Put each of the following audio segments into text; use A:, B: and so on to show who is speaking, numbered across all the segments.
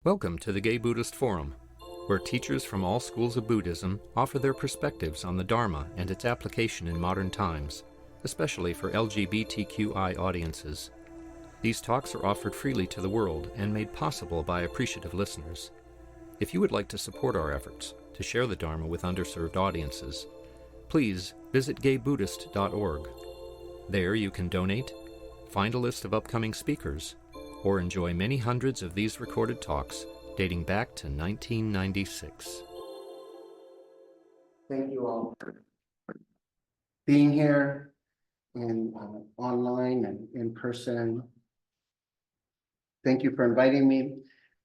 A: Welcome to the Gay Buddhist Forum, where teachers from all schools of Buddhism offer their perspectives on the Dharma and its application in modern times, especially for LGBTQI audiences. These talks are offered freely to the world and made possible by appreciative listeners. If you would like to support our efforts to share the Dharma with underserved audiences, please visit gaybuddhist.org. There you can donate, find a list of upcoming speakers, or enjoy many hundreds of these recorded talks dating back to 1996.
B: Thank you all for being here and online and in person. Thank you for inviting me.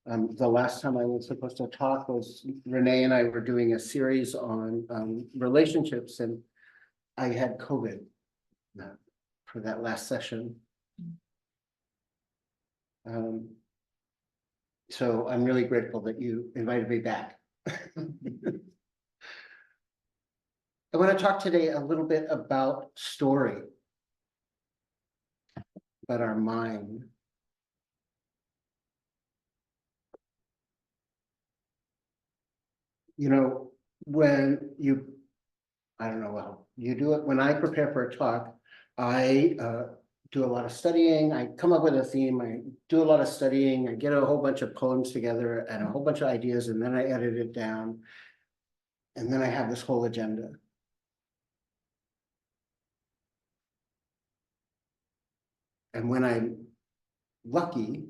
B: The last time I was supposed to talk was Renee and I were doing a series on relationships, and I had COVID for that last session. So I'm really grateful that you invited me back. I want to talk today a little bit about story, about our mind. You know, when you, I don't know, well, you do it, when I prepare for a talk, I do a lot of studying. I come up with a theme, I do a lot of studying, I get a whole bunch of poems together and a whole bunch of ideas, and then I edit it down. And then I have this whole agenda. And when I'm lucky,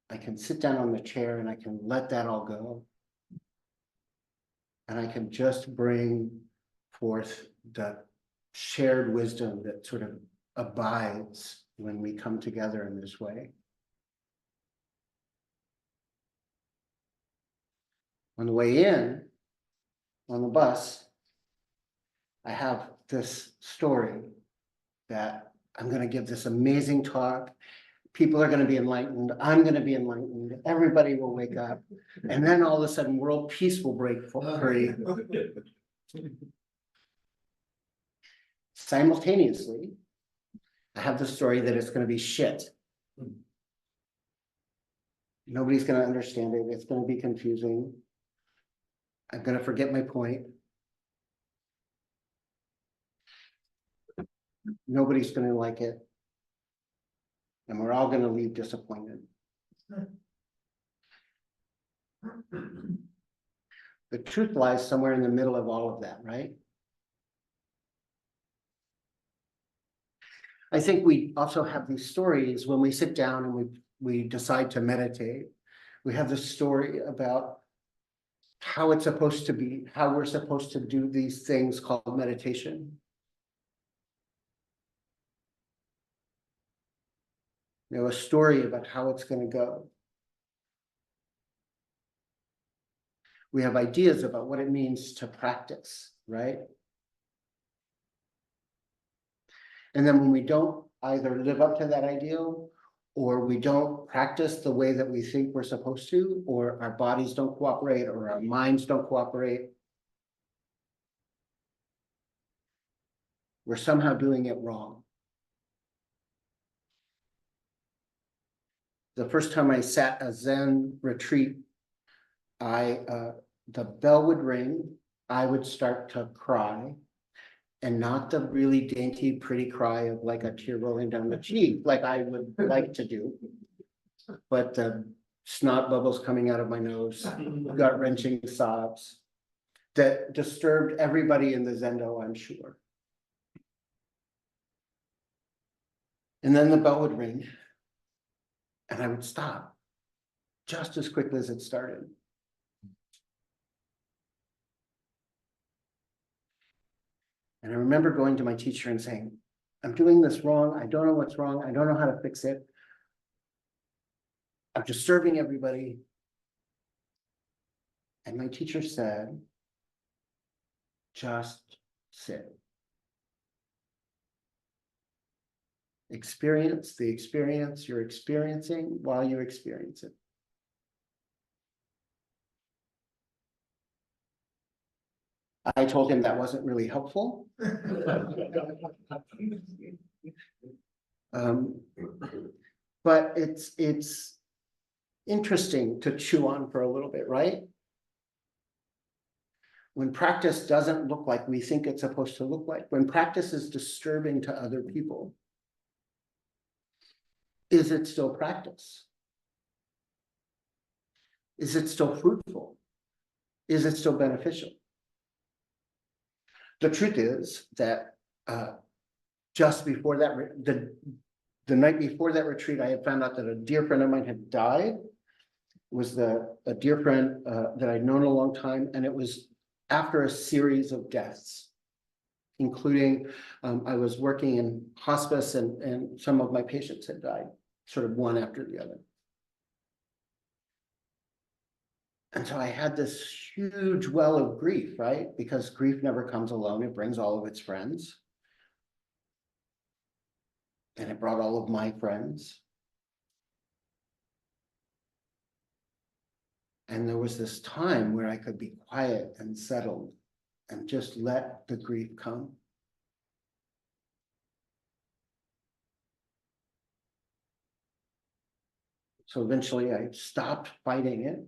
B: I can sit down on the chair and I can let that all go. And I can just bring forth the shared wisdom that sort of abides when we come together in this way. On the way in, on the bus, I have this story that I'm going to give this amazing talk. People are going to be enlightened. I'm going to be enlightened. Everybody will wake up. And then all of a sudden, world peace will break free. Simultaneously, I have the story that it's going to be shit. Nobody's going to understand it. It's going to be confusing. I'm going to forget my point. Nobody's going to like it. And we're all going to leave disappointed. The truth lies somewhere in the middle of all of that, right? I think we also have these stories when we sit down and we decide to meditate. We have this story about how it's supposed to be, how we're supposed to do these things called meditation. You know, a story about how it's going to go. We have ideas about what it means to practice, right? And then when we don't either live up to that ideal, or we don't practice the way that we think we're supposed to, or our bodies don't cooperate, or our minds don't cooperate, we're somehow doing it wrong. The first time I sat a Zen retreat, the bell would ring, I would start to cry, and not the really dainty, pretty cry of like a tear rolling down the cheek, like I would like to do, but the snot bubbles coming out of my nose, gut-wrenching sobs that disturbed everybody in the Zendo, I'm sure. And then the bell would ring, and I would stop just as quickly as it started. And I remember going to my teacher and saying, I'm doing this wrong. I don't know what's wrong. I don't know how to fix it. I'm disturbing everybody. And my teacher said, just sit. Experience the experience you're experiencing while you experience it. I told him that wasn't really helpful. But interesting to chew on for a little bit, right? When practice doesn't look like we think it's supposed to look like, when practice is disturbing to other people, is it still practice? Is it still fruitful? Is it still beneficial? The truth is that just before that, the night before that retreat, I had found out that a dear friend of mine had died. It was a dear friend that I'd known a long time, and it was after a series of deaths, including I was working in hospice, and some of my patients had died, sort of one after the other. And so I had this huge well of grief, right? Because grief never comes alone. It brings all of its friends. And it brought all of my friends. And there was this time where I could be quiet and settled and just let the grief come. So eventually I stopped fighting it.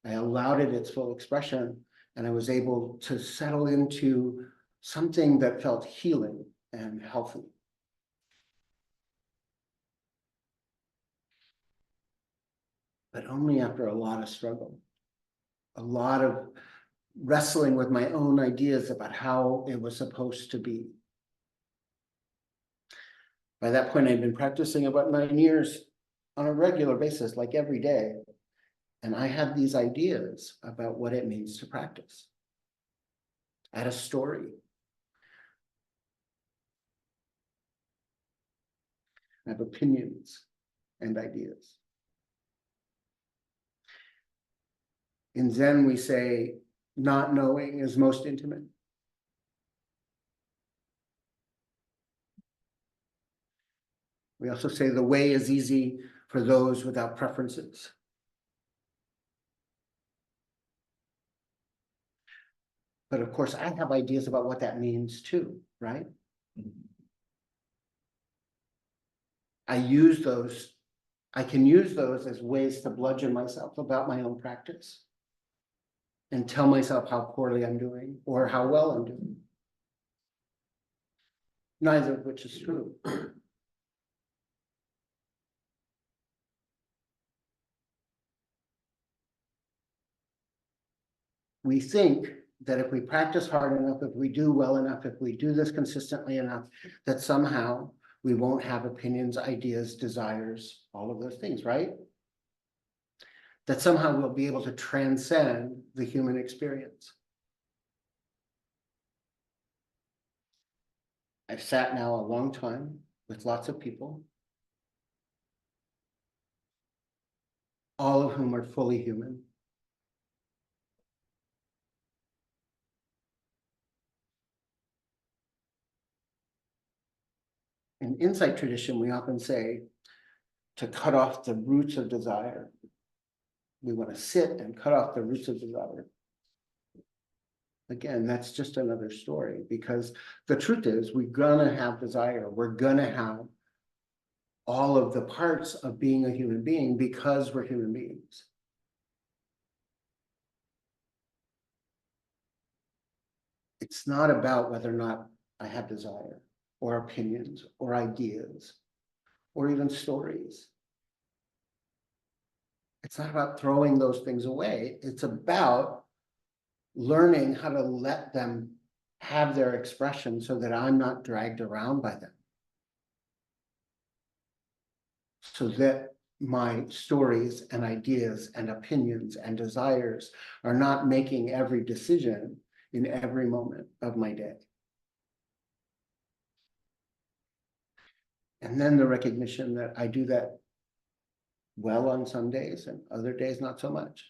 B: I allowed it its full expression, and I was able to settle into something that felt healing and healthy. But only after a lot of struggle, a lot of wrestling with my own ideas about how it was supposed to be. By that point, I'd been practicing about 9 years on a regular basis, like every day. And I had these ideas about what it means to practice. I had a story. I have opinions and ideas. In Zen, we say, not knowing is most intimate. We also say the way is easy for those without preferences. But of course, I have ideas about what that means too, right? I can use those as ways to bludgeon myself about my own practice and tell myself how poorly I'm doing or how well I'm doing. Neither of which is true. We think that if we practice hard enough, if we do well enough, if we do this consistently enough, that somehow we won't have opinions, ideas, desires, all of those things, right? That somehow we'll be able to transcend the human experience. I've sat now a long time with lots of people, all of whom are fully human. In insight tradition, we often say to cut off the roots of desire. We want to sit and cut off the roots of desire. Again, that's just another story, because the truth is we're gonna have desire. We're gonna have all of the parts of being a human being because we're human beings. It's not about whether or not I have desire or opinions or ideas or even stories. It's not about throwing those things away. It's about learning how to let them have their expression so that I'm not dragged around by them. So that my stories and ideas and opinions and desires are not making every decision in every moment of my day. And then the recognition that I do that well on some days and other days not so much.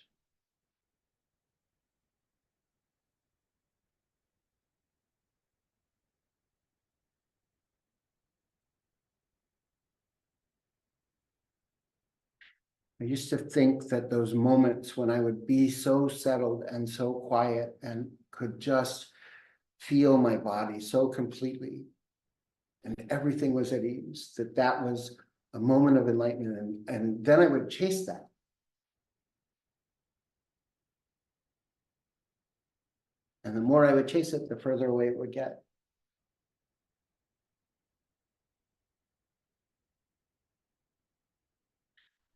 B: I used to think that those moments when I would be so settled and so quiet and could just feel my body so completely and everything was at ease, that was a moment of enlightenment. And then I would chase that. And the more I would chase it, the further away it would get.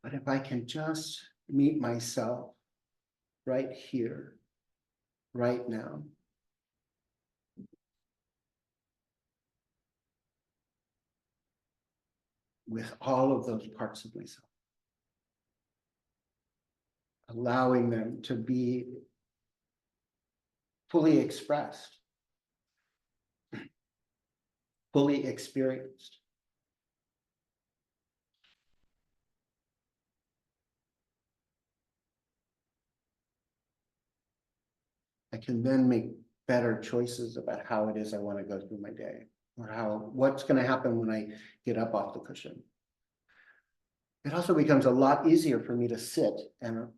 B: But if I can just meet myself right here, right now, with all of those parts of myself, allowing them to be fully expressed, fully experienced. I can then make better choices about how it is I want to go through my day, or what's going to happen when I get up off the cushion. It also becomes a lot easier for me to sit and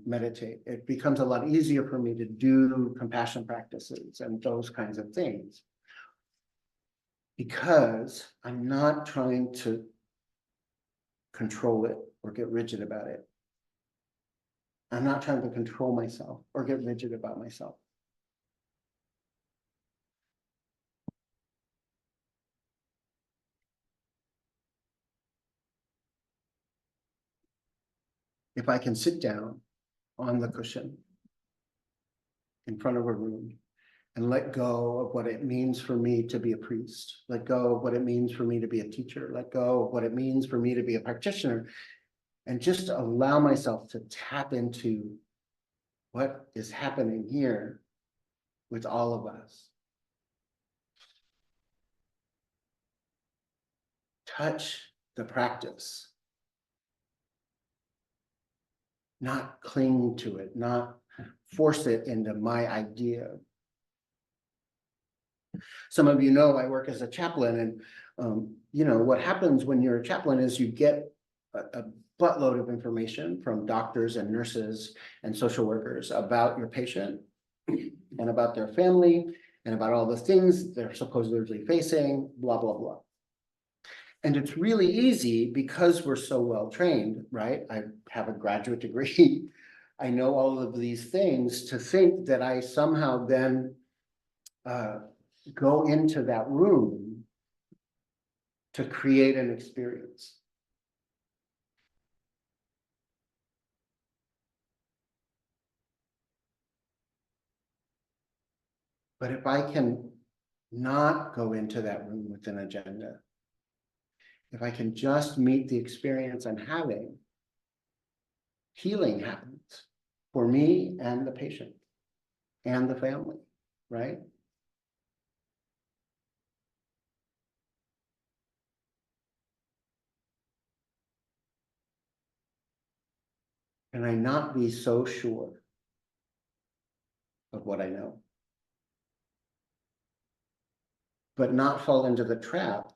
B: meditate. It becomes a lot easier for me to do compassion practices and those kinds of things, because I'm not trying to control it or get rigid about it. I'm not trying to control myself or get rigid about myself. If I can sit down on the cushion in front of a room and let go of what it means for me to be a priest, let go of what it means for me to be a teacher, let go of what it means for me to be a practitioner, and just allow myself to tap into what is happening here with all of us. Touch the practice, not cling to it, not force it into my idea. Some of you know I work as a chaplain, and you know what happens when you're a chaplain is you get a buttload of information from doctors and nurses and social workers about your patient and about their family and about all the things they're supposedly facing, blah, blah, blah. And it's really easy because we're so well trained, right? I have a graduate degree. I know all of these things, to think that I somehow then go into that room to create an experience. But if I can not go into that room with an agenda, if I can just meet the experience I'm having, healing happens for me and the patient and the family, right? Can I not be so sure of what I know, but not fall into the trap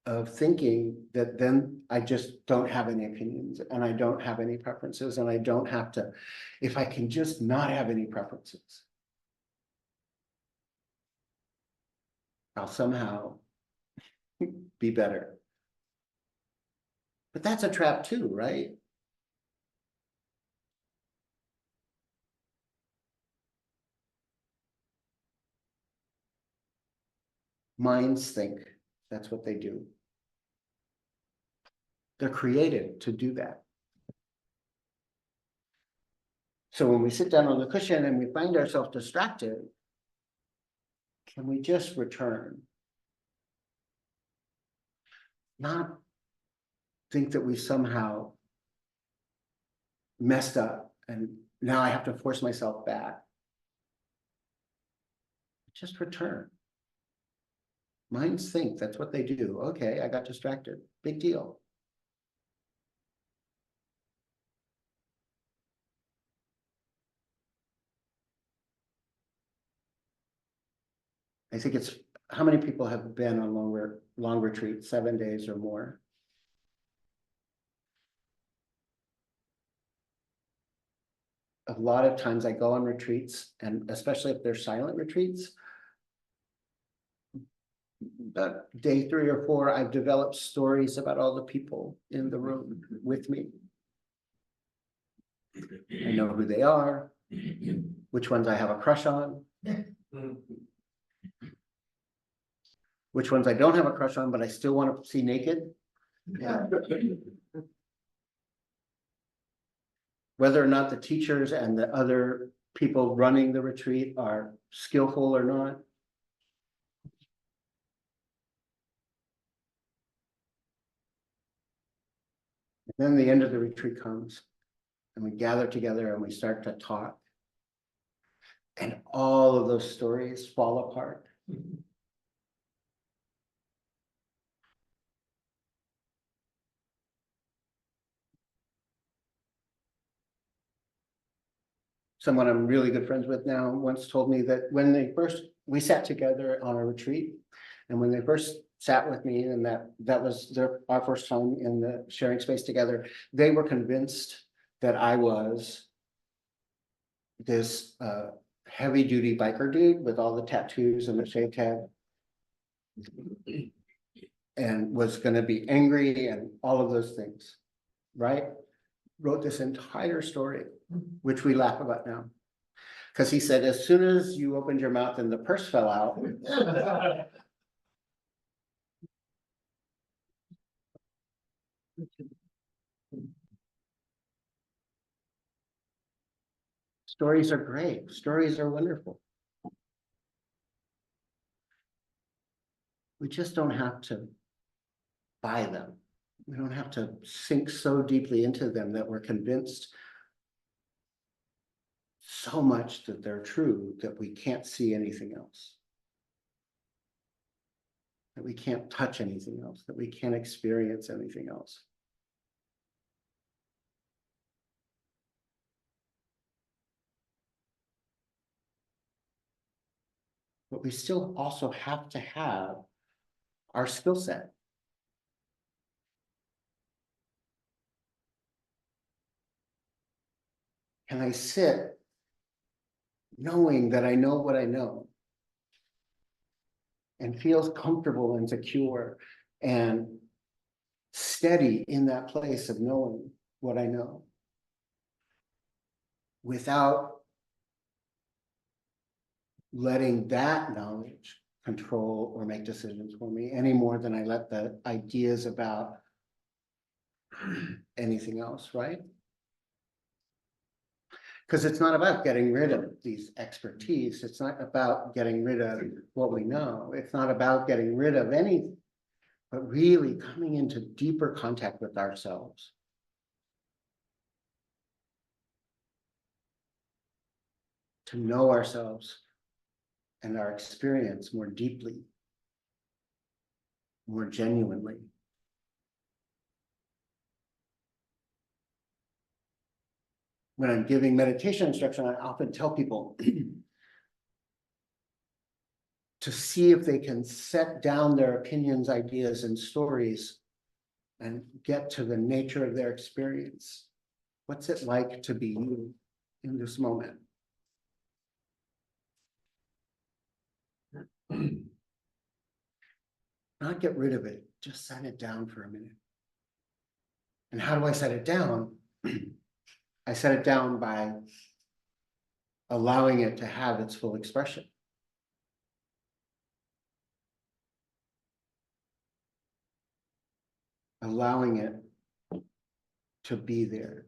B: of thinking that then I just don't have any opinions and I don't have any preferences and I don't have to, if I can just not have any preferences, I'll somehow be better. But that's a trap too, right? Minds think that's what they do. They're created to do that. So when we sit down on the cushion and we find ourselves distracted, can we just return? Not think that we somehow messed up and now I have to force myself back. Just return. Minds think that's what they do. Okay, I got distracted. Big deal. I think it's, how many people have been on long retreat, 7 days or more? A lot of times I go on retreats, and especially if they're silent retreats, but day 3 or 4, I've developed stories about all the people in the room with me. I know who they are. which ones I have a crush on, which ones I don't have a crush on, but I still want to see naked. Yeah. Whether or not the teachers and the other people running the retreat are skillful or not. Then the end of the retreat comes and we gather together and we start to talk. And all of those stories fall apart. Someone I'm really good friends with now once told me that when we sat together on a retreat, and when they first sat with me, and that was our first time in the sharing space together, they were convinced that I was this heavy duty biker dude with all the tattoos and the shaved head, and was going to be angry and all of those things, right? Wrote this entire story, which we laugh about now. Because he said, as soon as you opened your mouth and the purse fell out, stories are great. Stories are wonderful. We just don't have to buy them. We don't have to sink so deeply into them that we're convinced so much that they're true that we can't see anything else. That we can't touch anything else, that we can't experience anything else. But we still also have to have our skill set. Can I sit knowing that I know what I know and feels comfortable and secure and steady in that place of knowing what I know without letting that knowledge control or make decisions for me any more than I let the ideas about anything else, right? Because it's not about getting rid of these expertise. It's not about getting rid of what we know. It's not about getting rid of anything, but really coming into deeper contact with ourselves. To know ourselves and our experience more deeply, more genuinely. When I'm giving meditation instruction, I often tell people to see if they can set down their opinions, ideas, and stories and get to the nature of their experience. What's it like to be you in this moment? Not get rid of it, just set it down for a minute. And how do I set it down? I set it down by allowing it to have its full expression. Allowing it to be there.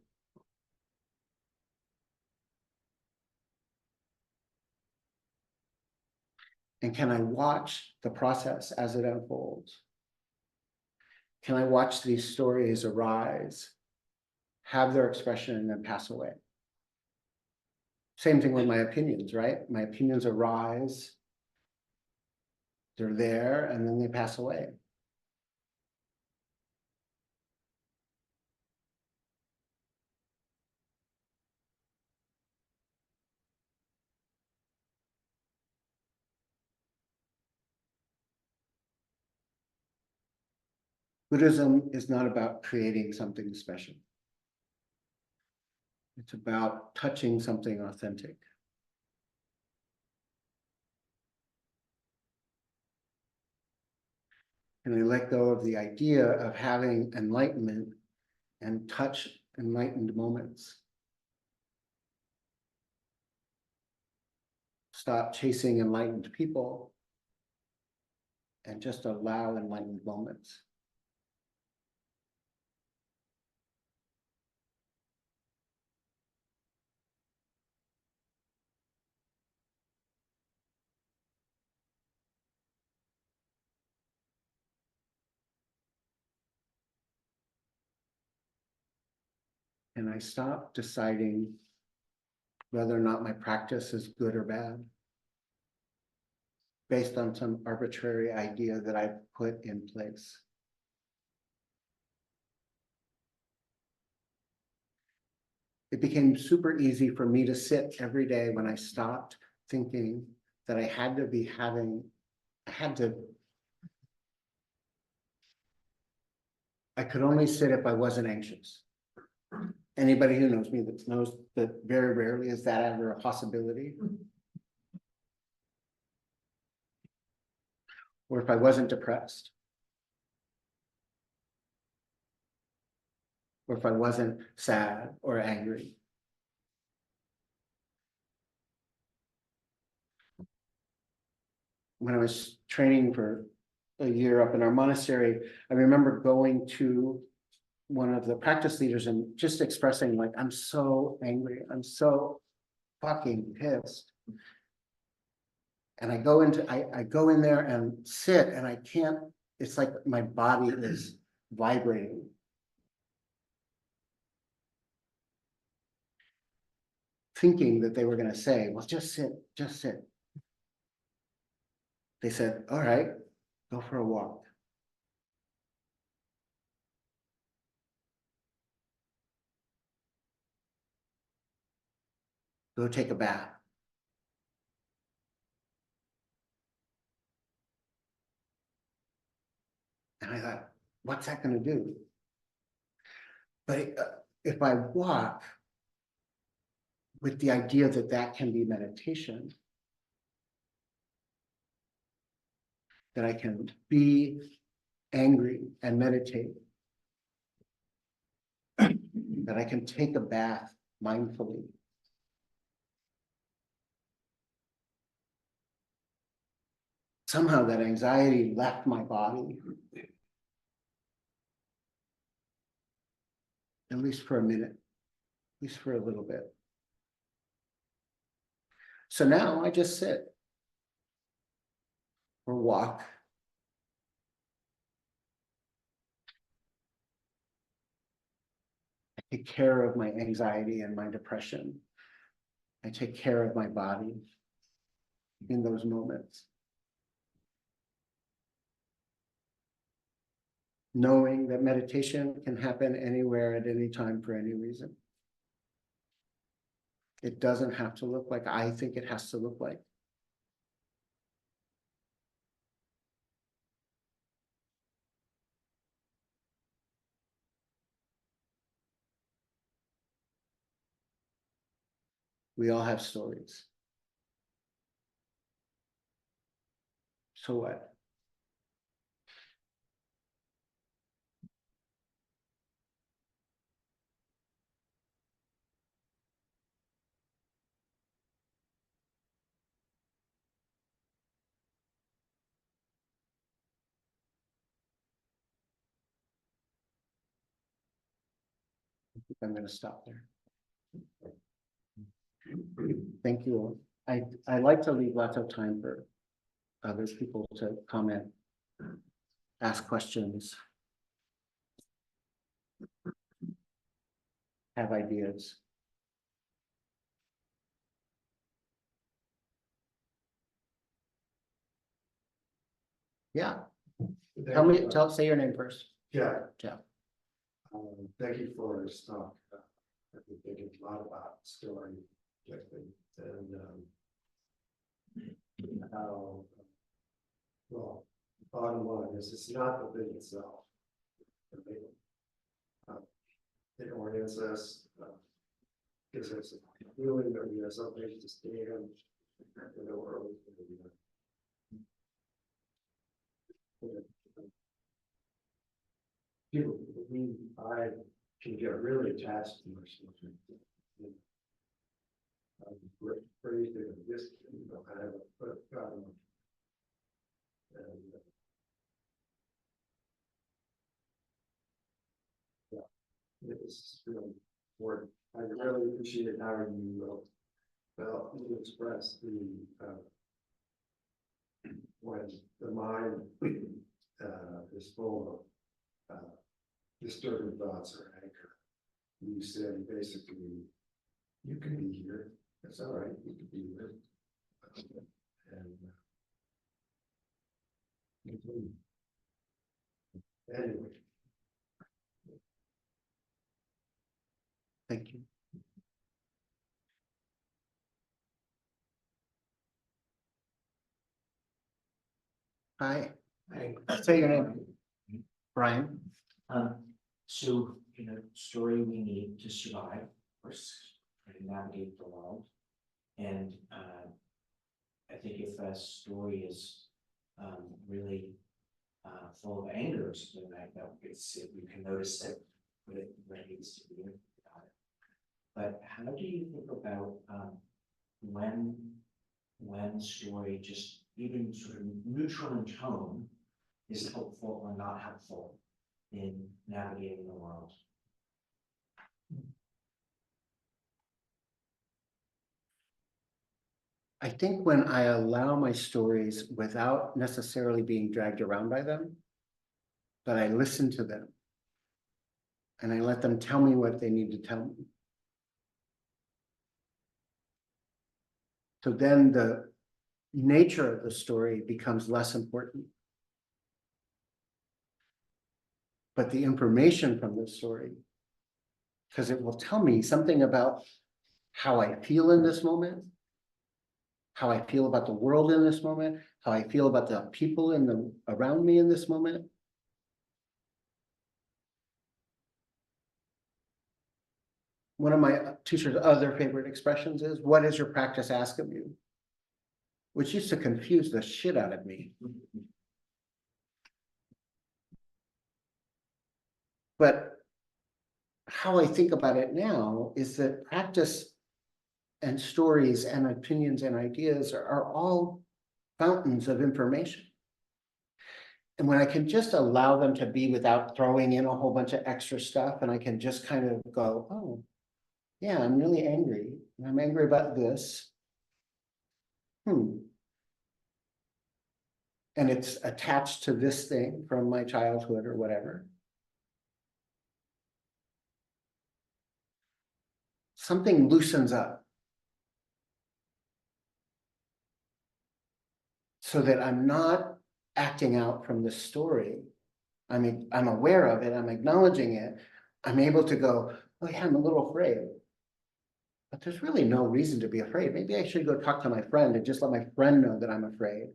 B: And can I watch the process as it unfolds? Can I watch these stories arise, have their expression, and then pass away? Same thing with my opinions, right? My opinions arise, they're there, and then they pass away. Buddhism is not about creating something special. It's about touching something authentic. And I let go of the idea of having enlightenment and touch enlightened moments. stop chasing enlightened people and just allow enlightened moments. And I stop deciding whether or not my practice is good or bad based on some arbitrary idea that I've put in place. It became super easy for me to sit every day when I stopped thinking that I had to be having, I could only sit if I wasn't anxious. Anybody who knows me that knows that very rarely is that ever a possibility. Or if I wasn't depressed. Or if I wasn't sad or angry. When I was training for a year up in our monastery, I remember going to one of the practice leaders and just expressing like, I'm so angry, I'm so fucking pissed. And I go in there and sit and I can't, it's like my body is vibrating. Thinking that they were going to say, well, just sit, just sit. They said, all right, go for a walk. Go take a bath. And I thought, what's that going to do? But if I walk with the idea that that can be meditation, that I can be angry and meditate, that I can take a bath mindfully, somehow that anxiety left my body, at least for a minute, at least for a little bit. So now I just sit or walk. I take care of my anxiety and my depression. I take care of my body in those moments. Knowing that meditation can happen anywhere at any time for any reason. It doesn't have to look like I think it has to look like. We all have stories. So what? I'm going to stop there. Thank you all. I like to leave lots of time for other people to comment, ask questions, have ideas. Yeah. Say your name first.
C: Yeah.
B: Yeah.
C: Thank you for this talk. I've been thinking a lot about story and how, well, bottom line is it's not the thing itself. It orients us, gives us a feeling that we have something to stand in the world. People, I can get really attached to myself. phrased it, just, you know, kind of put God in. And yeah, it's really important. I really appreciate how you felt you expressed the when the mind is full of disturbing thoughts or anger. You said basically, you can be here. That's all right. You can be here. And anyway,
B: Thank you. Hi, say your name. Brian.
D: So, story we need to survive, or to navigate the world. And I think if a story is really full of anger or something like that, we can notice that what it needs to be about it. But how do you think about when story, just even sort of neutral in tone, is helpful or not helpful in navigating the world?
B: I think when I allow my stories without necessarily being dragged around by them, but I listen to them and I let them tell me what they need to tell me. So then the nature of the story becomes less important. But the information from the story, because it will tell me something about how I feel in this moment, how I feel about the world in this moment, how I feel about the people around me in this moment. One of my teacher's other favorite expressions is, "What does your practice ask of you?" Which used to confuse the shit out of me. But how I think about it now is that practice and stories and opinions and ideas are all fountains of information. And when I can just allow them to be without throwing in a whole bunch of extra stuff, and I can just kind of go, oh, yeah, I'm really angry. And I'm angry about this. And it's attached to this thing from my childhood or whatever. Something loosens up. So that I'm not acting out from the story. I'm aware of it, I'm acknowledging it. I'm able to go, oh yeah, I'm a little afraid. But there's really no reason to be afraid. Maybe I should go talk to my friend and just let my friend know that I'm afraid.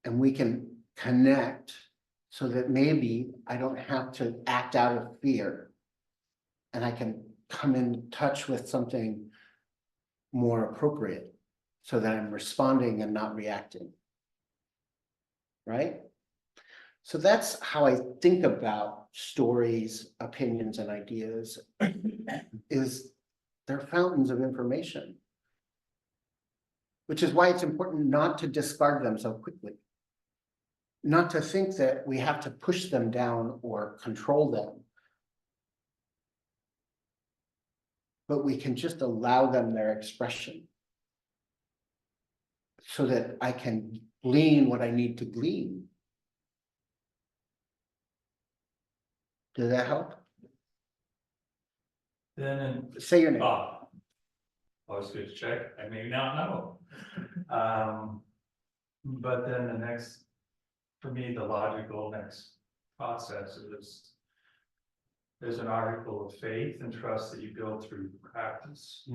B: And we can connect so that maybe I don't have to act out of fear. And I can come in touch with something more appropriate so that I'm responding and not reacting. Right? So that's how I think about stories, opinions, and ideas, is they're fountains of information. Which is why it's important not to discard them so quickly. Not to think that we have to push them down or control them. But we can just allow them their expression. So that I can glean what I need to glean. Does that help?
E: Then,
B: Say your name.
E: always good to check, I may not know. But then the next, for me, the logical next process is, there's an article of faith and trust that you build through practice,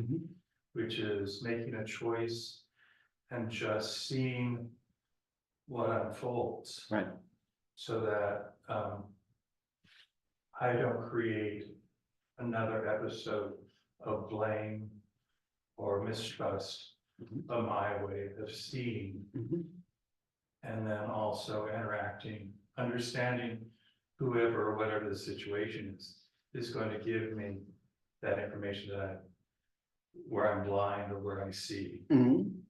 E: which is making a choice and just seeing what unfolds.
B: Right.
E: So that I don't create another episode of blame or mistrust of my way of seeing. And then also interacting, understanding whoever or whatever the situation is going to give me that information that where I'm blind or where I see.
B: Mhm.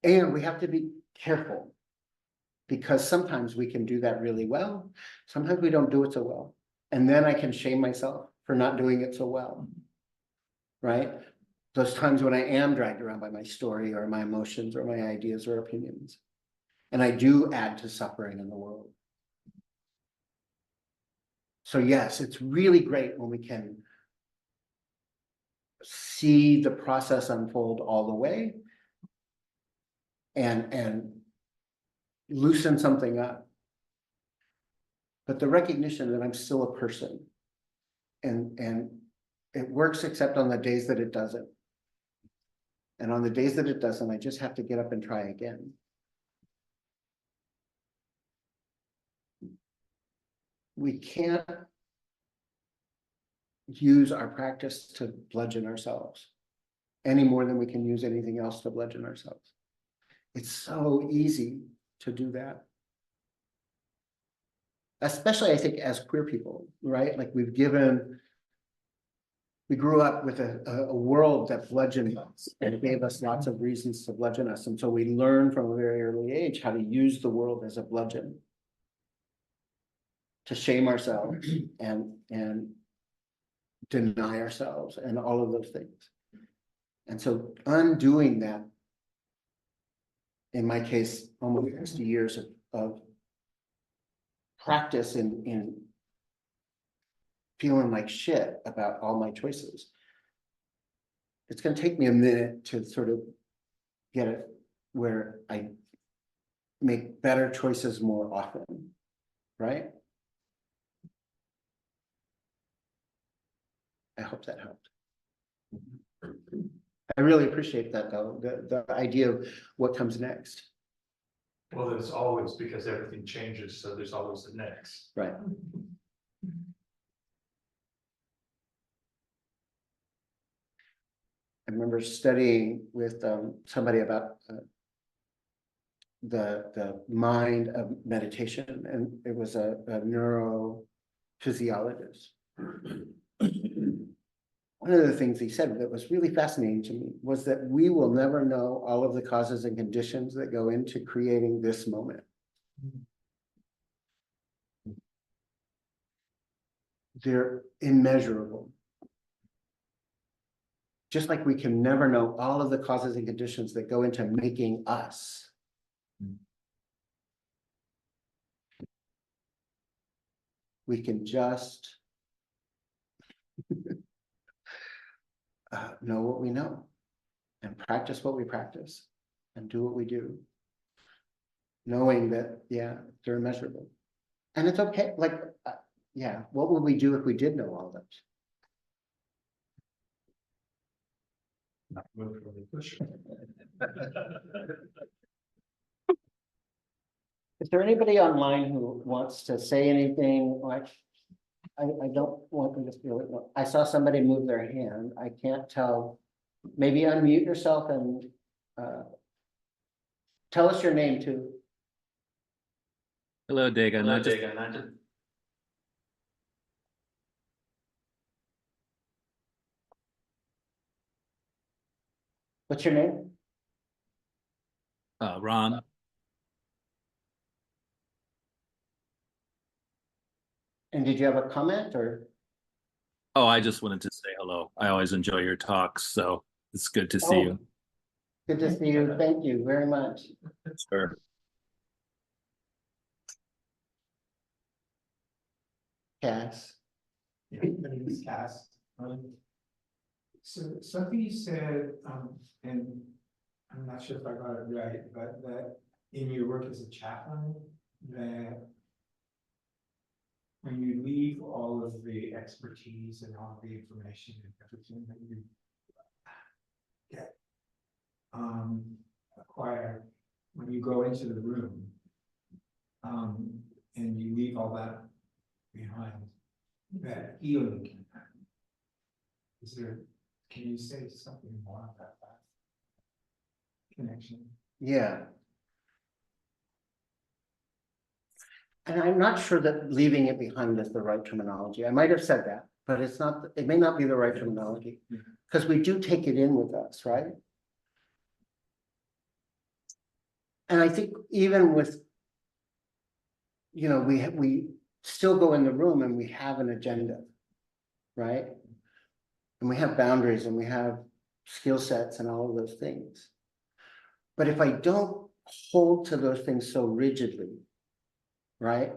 B: And we have to be careful. Because sometimes we can do that really well, sometimes we don't do it so well. And then I can shame myself for not doing it so well. Right? Those times when I am dragged around by my story or my emotions or my ideas or opinions. And I do add to suffering in the world. So yes, it's really great when we can see the process unfold all the way and loosen something up. But the recognition that I'm still a person and it works except on the days that it doesn't. And on the days that it doesn't, I just have to get up and try again. We can't use our practice to bludgeon ourselves any more than we can use anything else to bludgeon ourselves. It's so easy to do that. Especially, I think, as queer people, right? Like we grew up with a world that bludgeoned us and gave us lots of reasons to bludgeon us. And so we learn from a very early age how to use the world as a bludgeon to shame ourselves and deny ourselves and all of those things. And so undoing that, in my case, almost 60 years of practice in feeling like shit about all my choices. It's going to take me a minute to sort of get it where I make better choices more often, right? I hope that helped. I really appreciate that though, the idea of what comes next.
E: Well, there's always, because everything changes, so there's always the next.
B: Right. I remember studying with somebody about the mind of meditation, and it was a neurophysiologist. One of the things he said that was really fascinating to me was that we will never know all of the causes and conditions that go into creating this moment. They're immeasurable. Just like we can never know all of the causes and conditions that go into making us. We can just know what we know and practice what we practice and do what we do. Knowing that, yeah, they're immeasurable. And it's okay, like, yeah, what would we do if we did know all that?
E: Not move from the push.
B: Is there anybody online who wants to say anything? Like, I don't want them to feel it. I saw somebody move their hand. I can't tell. Maybe unmute yourself and tell us your name too.
F: Hello, Daigan.
E: Hello,
F: I just
E: Daigan.
B: What's your name?
F: Ron.
B: And did you have a comment or?
F: Oh, I just wanted to say hello. I always enjoy your talks, so it's good to see
B: Oh,
F: you.
B: good to see you. Thank you very much.
F: Sure.
B: Cass.
G: Yeah, my name is Cass. So something you said, and I'm not sure if I got it right, but that in your work as a chaplain, that when you leave all of the expertise and all of the information and everything that you get acquire, when you go into the room, and you leave all that behind, that healing can happen. Is there, can you say something more about that connection?
B: Yeah. And I'm not sure that leaving it behind is the right terminology. I might have said that, but it's not, it may not be the right terminology. Because we do take it in with us, right? And I think even with, we still go in the room and we have an agenda, right? And we have boundaries and we have skill sets and all of those things. But if I don't hold to those things so rigidly, right?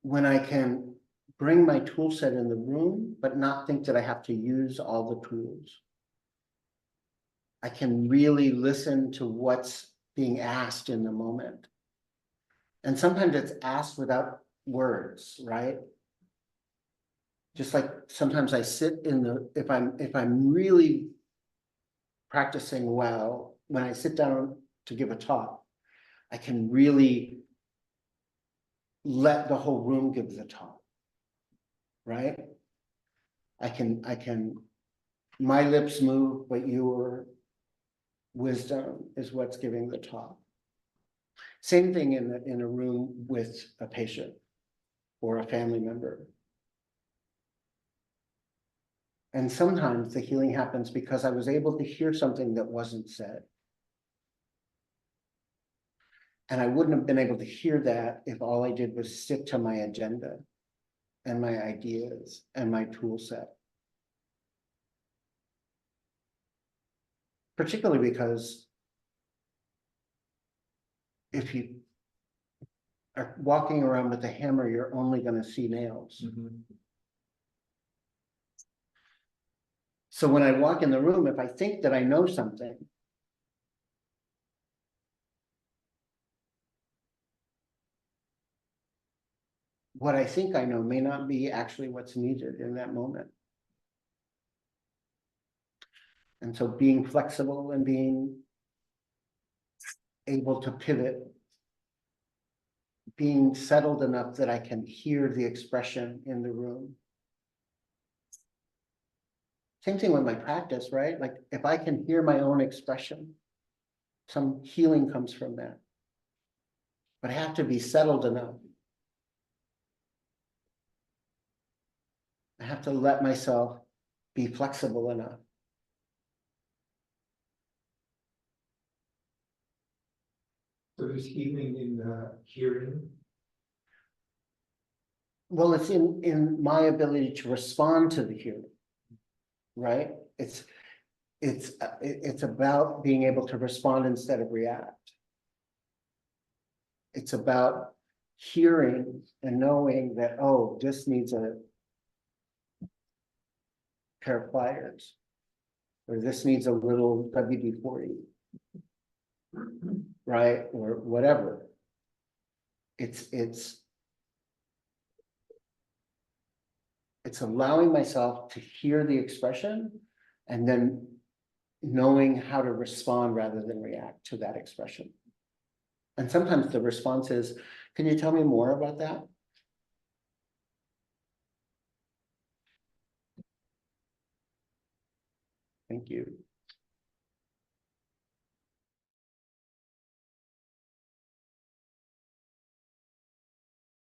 B: When I can bring my tool set in the room, but not think that I have to use all the tools. I can really listen to what's being asked in the moment. And sometimes it's asked without words, right? Just like sometimes I sit in the, if I'm really practicing well, when I sit down to give a talk, I can really let the whole room give the talk, right? My lips move, but your wisdom is what's giving the talk. Same thing in a room with a patient or a family member. And sometimes the healing happens because I was able to hear something that wasn't said. And I wouldn't have been able to hear that if all I did was stick to my agenda and my ideas and my tool set. Particularly because if you are walking around with a hammer, you're only going to see nails. So when I walk in the room, if I think that I know something, what I think I know may not be actually what's needed in that moment. And so being flexible and being able to pivot, being settled enough that I can hear the expression in the room. Same thing with my practice, right? Like if I can hear my own expression, some healing comes from that. But I have to be settled enough. I have to let myself be flexible enough.
G: So there's healing in the hearing.
B: Well, it's in my ability to respond to the hearing, right? It's about being able to respond instead of react. It's about hearing and knowing that, oh, this needs a pair of pliers, or this needs a little WD-40, right? Or whatever. It's allowing myself to hear the expression and then knowing how to respond rather than react to that expression. And sometimes the response is, can you tell me more about that? Thank you.